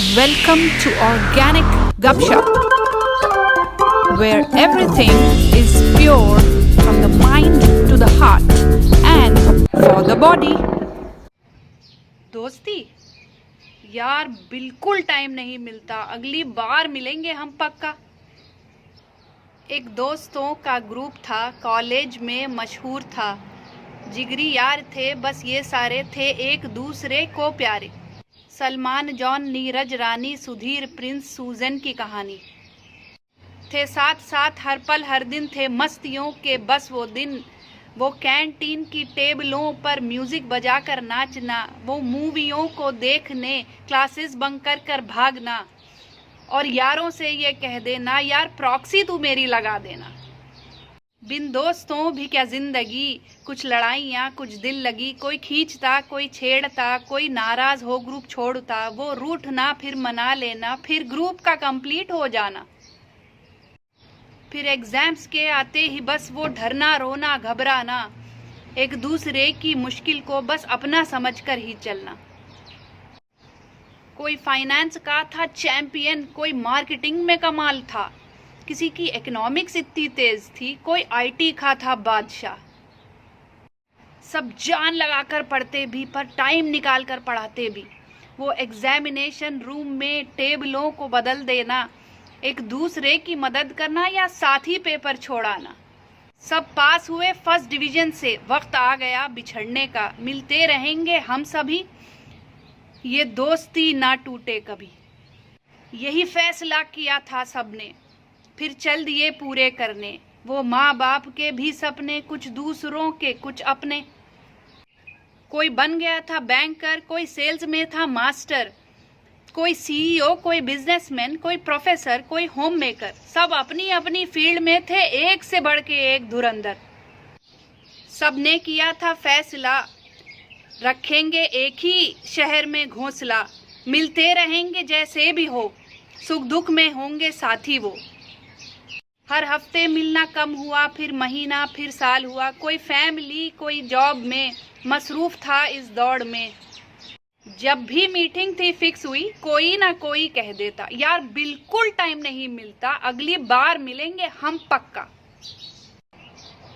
Welcome to Organic Gupshup, where everything is pure from the mind to the heart and for the body. दोस्ती यार बिल्कुल time नहीं मिलता, अगली बार मिलेंगे हम पक्का। एक दोस्तों का ग्रुप था, कॉलेज में मशहूर था, जिगरी यार थे, बस ये सारे थे एक दूसरे को प्यारे। सलमान, जॉन, नीरज, रानी, सुधीर, प्रिंस, सूजन की कहानी थे साथ साथ हर पल हर दिन थे मस्तियों के बस वो दिन। वो कैंटीन की टेबलों पर म्यूजिक बजाकर नाचना, वो मूवियों को देखने क्लासेस बंक कर कर भागना और यारों से ये कह देना यार प्रॉक्सी तू मेरी लगा देना। बिन दोस्तों भी क्या जिंदगी, कुछ लड़ाइयाँ कुछ दिल लगी, कोई खींचता कोई छेड़ता, कोई नाराज हो ग्रुप छोड़ता, वो रूठना फिर मना लेना, फिर ग्रुप का कंप्लीट हो जाना। फिर एग्जाम्स के आते ही बस वो डरना रोना घबराना, एक दूसरे की मुश्किल को बस अपना समझकर ही चलना। कोई फाइनेंस का था चैंपियन, कोई मार्केटिंग में कमाल था, किसी की इकोनॉमिक्स इतनी तेज थी, कोई आईटी का था बादशाह। सब जान लगाकर पढ़ते भी पर टाइम निकाल कर पढ़ाते भी। वो एग्जामिनेशन रूम में टेबलों को बदल देना, एक दूसरे की मदद करना या साथ ही पेपर छोड़ाना। सब पास हुए फर्स्ट डिवीजन से, वक्त आ गया बिछड़ने का, मिलते रहेंगे हम सभी, ये दोस्ती ना टूटे कभी। यही फैसला किया था सबने, फिर चल दिए पूरे करने, वो माँ बाप के भी सपने, कुछ दूसरों के कुछ अपने। कोई बन गया था बैंकर, कोई सेल्स में था मास्टर, कोई सीईओ, कोई बिजनेसमैन, कोई प्रोफेसर, कोई होम मेकर, सब अपनी अपनी फील्ड में थे एक से बढ़ के एक धुरंधर। सबने किया था फैसला, रखेंगे एक ही शहर में घोंसला, मिलते रहेंगे जैसे भी हो, सुख दुख में होंगे साथी वो। हर हफ्ते मिलना कम हुआ, फिर महीना फिर साल हुआ, कोई फैमिली कोई जॉब में मसरूफ था इस दौड़ में। जब भी मीटिंग थी फिक्स हुई, कोई ना कोई कह देता यार बिल्कुल टाइम नहीं मिलता, अगली बार मिलेंगे हम पक्का।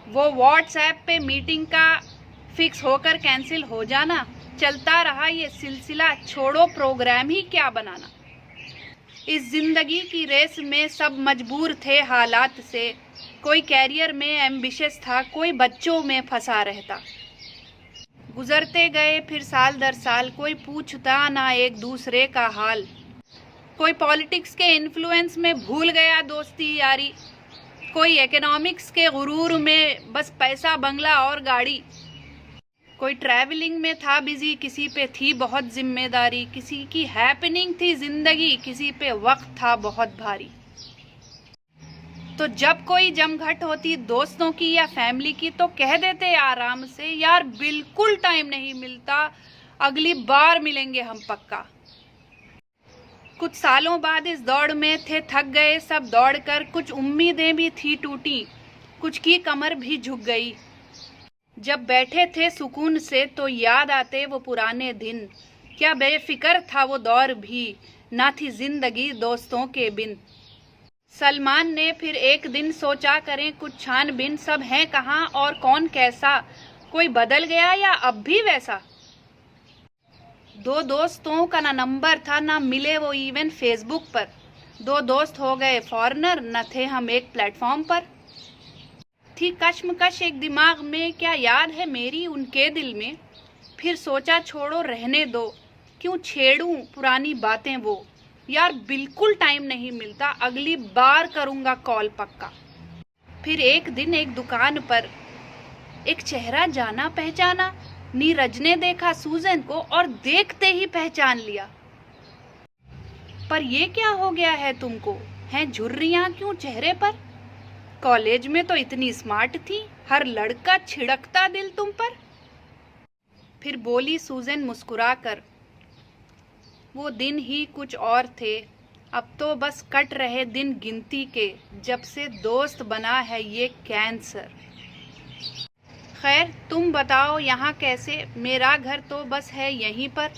वो व्हाट्सएप पे मीटिंग का फिक्स होकर कैंसिल हो जाना, चलता रहा ये सिलसिला, छोड़ो प्रोग्राम ही क्या बनाना। इस जिंदगी की रेस में सब मजबूर थे हालात से, कोई कैरियर में एम्बिशियस था, कोई बच्चों में फंसा रहता। गुजरते गए फिर साल दर साल, कोई पूछता ना एक दूसरे का हाल। कोई पॉलिटिक्स के इन्फ्लुएंस में भूल गया दोस्ती यारी, कोई इकोनॉमिक्स के गुरूर में बस पैसा बंगला और गाड़ी। कोई ट्रैवलिंग में था बिजी, किसी पे थी बहुत जिम्मेदारी, किसी की हैपनिंग थी जिंदगी, किसी पे वक्त था बहुत भारी। तो जब कोई जमघट होती दोस्तों की या फैमिली की, तो कह देते आराम से यार बिल्कुल टाइम नहीं मिलता, अगली बार मिलेंगे हम पक्का। कुछ सालों बाद इस दौड़ में थे थक गए सब दौड़कर, कुछ उम्मीदें भी थी टूटी, कुछ की कमर भी झुक गई। जब बैठे थे सुकून से तो याद आते वो पुराने दिन, क्या बेफिक्र था वो दौर भी, ना थी जिंदगी दोस्तों के बिन। सलमान ने फिर एक दिन सोचा करें कुछ छानबीन, सब हैं कहाँ और कौन कैसा, कोई बदल गया या अब भी वैसा। दो दोस्तों का ना नंबर था ना मिले वो इवन फेसबुक पर, दो दोस्त हो गए फॉरेनर, न थे हम एक प्लेटफॉर्म पर। थी कश्मकश एक दिमाग में, क्या याद है मेरी उनके दिल में, फिर सोचा छोड़ो रहने दो, क्यों छेड़ूं पुरानी बातें वो, यार बिल्कुल टाइम नहीं मिलता, अगली बार करूँगा कॉल पक्का। फिर एक दिन एक दुकान पर एक चेहरा जाना पहचाना, नीरज ने देखा सूजन को और देखते ही पहचान लिया। पर ये क्या हो गया है तुमको, हैं झुर्रियाँ क्यों चेहरे पर, कॉलेज में तो इतनी स्मार्ट थी, हर लड़का छिड़कता दिल तुम पर। फिर बोली सूजन मुस्कुराकर, वो दिन ही कुछ और थे, अब तो बस कट रहे दिन गिनती के, जब से दोस्त बना है ये कैंसर। खैर तुम बताओ यहाँ कैसे, मेरा घर तो बस है यहीं पर।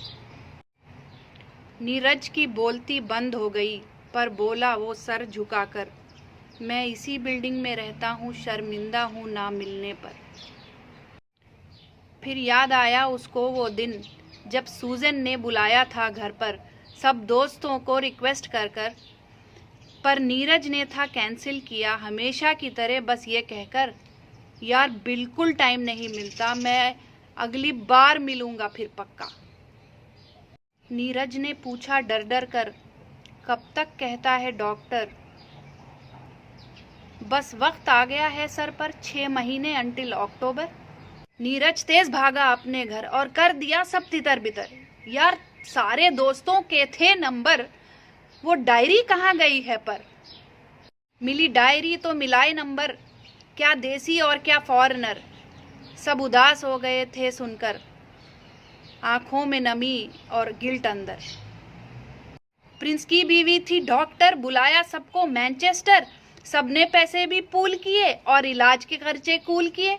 नीरज की बोलती बंद हो गई, पर बोला वो सर झुकाकर, मैं इसी बिल्डिंग में रहता हूँ, शर्मिंदा हूँ ना मिलने पर। फिर याद आया उसको वो दिन जब सूजन ने बुलाया था घर पर, सब दोस्तों को रिक्वेस्ट कर कर, पर नीरज ने था कैंसिल किया, हमेशा की तरह बस ये कहकर, यार बिल्कुल टाइम नहीं मिलता, मैं अगली बार मिलूंगा फिर पक्का। नीरज ने पूछा डर डर कर, कब तक कहता है डॉक्टर? बस वक्त आ गया है सर पर, 6 महीने अंटिल अक्टूबर। नीरज तेज भागा अपने घर और कर दिया सब तितर बितर। यार सारे दोस्तों के थे नंबर, वो डायरी कहाँ गई है पर? मिली डायरी तो मिलाए नंबर, क्या देसी और क्या फॉरेनर। सब उदास हो गए थे सुनकर, आंखों में नमी और गिल्ट अंदर। प्रिंस की बीवी थी डॉक्टर, बुलाया सबको मैनचेस्टर, सबने पैसे भी पूल किए और इलाज के खर्चे कूल किए।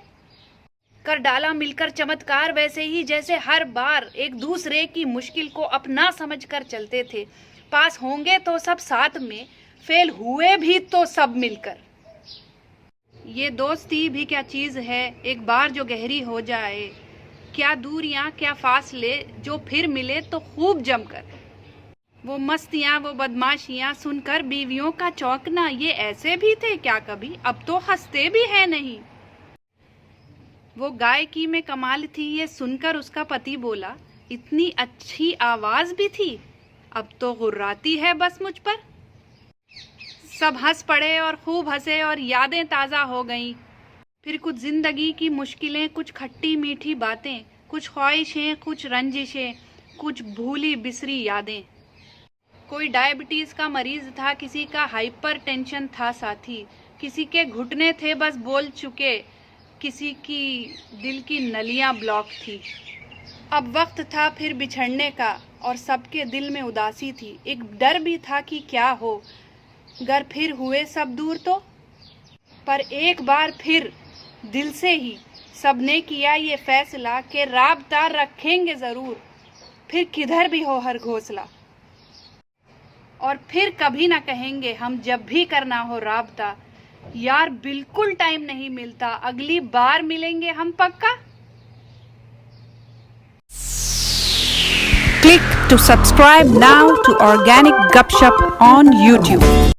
कर डाला मिलकर चमत्कार, वैसे ही जैसे हर बार एक दूसरे की मुश्किल को अपना समझकर चलते थे। पास होंगे तो सब साथ में, फेल हुए भी तो सब मिलकर। ये दोस्ती भी क्या चीज़ है, एक बार जो गहरी हो जाए, क्या दूरियां क्या फासले, जो फिर मिले तो खूब जमकर। वो मस्तियां वो बदमाशियां सुनकर बीवियों का चौंकना, ये ऐसे भी थे क्या कभी, अब तो हंसते भी है नहीं। वो गायकी में कमाल थी, ये सुनकर उसका पति बोला, इतनी अच्छी आवाज भी थी, अब तो गुर्राती है बस मुझ पर। सब हंस पड़े और खूब हंसे और यादें ताज़ा हो गईं। फिर कुछ जिंदगी की मुश्किलें, कुछ खट्टी मीठी बातें, कुछ ख्वाहिशें, कुछ रंजिशें, कुछ भूली बिसरी यादें। कोई डायबिटीज़ का मरीज था, किसी का हाइपर टेंशन था साथी, किसी के घुटने थे बस बोल चुके, किसी की दिल की नलियां ब्लॉक थी। अब वक्त था फिर बिछड़ने का और सबके दिल में उदासी थी। एक डर भी था कि क्या हो गर फिर हुए सब दूर तो। पर एक बार फिर दिल से ही सबने किया ये फैसला कि राबता रखेंगे ज़रूर, फिर किधर भी हो हर घोंसला। और फिर कभी ना कहेंगे हम जब भी करना हो राबता, यार बिल्कुल टाइम नहीं मिलता, अगली बार मिलेंगे हम पक्का। Click to subscribe now to Organic Gupshup on YouTube.